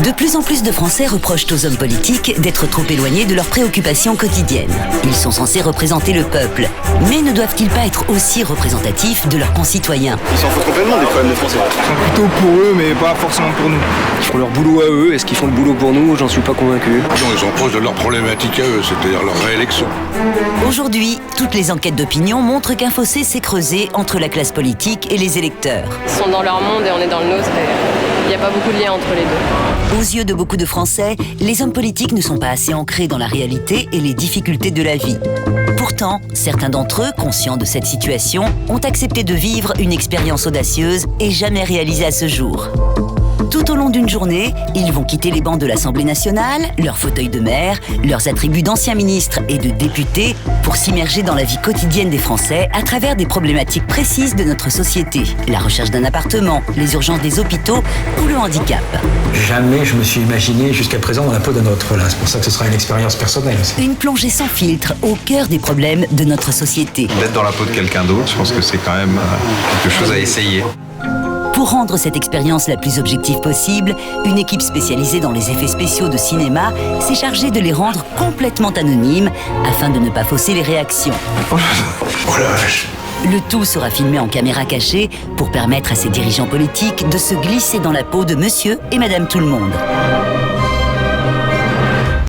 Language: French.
De plus en plus de Français reprochent aux hommes politiques d'être trop éloignés de leurs préoccupations quotidiennes. Ils sont censés représenter le peuple, mais ne doivent-ils pas être aussi représentatifs de leurs concitoyens? Ils s'en foutent complètement des problèmes des Français. Ils sont plutôt pour eux, mais pas forcément pour nous. Ils font leur boulot à eux, est-ce qu'ils font le boulot pour nous? J'en suis pas convaincu. Ils sont proches de leurs problématiques à eux, c'est-à-dire leur réélection. Aujourd'hui, toutes les enquêtes d'opinion montrent qu'un fossé s'est creusé entre la classe politique et les électeurs. Ils sont dans leur monde et on est dans le nôtre et il n'y a pas beaucoup de lien entre les deux. Aux yeux de beaucoup de Français, les hommes politiques ne sont pas assez ancrés dans la réalité et les difficultés de la vie. Pourtant, certains d'entre eux, conscients de cette situation, ont accepté de vivre une expérience audacieuse et jamais réalisée à ce jour. Tout au long d'une journée, ils vont quitter les bancs de l'Assemblée nationale, leurs fauteuils de maire, leurs attributs d'anciens ministres et de députés pour s'immerger dans la vie quotidienne des Français à travers des problématiques précises de notre société. La recherche d'un appartement, les urgences des hôpitaux ou le handicap. Jamais je me suis imaginé jusqu'à présent dans la peau d'un autre. Là, c'est pour ça que ce sera une expérience personnelle aussi. Une plongée sans filtre au cœur des problèmes de notre société. D'être dans la peau de quelqu'un d'autre, je pense que c'est quand même quelque chose à essayer. Pour rendre cette expérience la plus objective possible, une équipe spécialisée dans les effets spéciaux de cinéma s'est chargée de les rendre complètement anonymes afin de ne pas fausser les réactions. Oh la vache. Le tout sera filmé en caméra cachée pour permettre à ces dirigeants politiques de se glisser dans la peau de monsieur et madame tout le monde.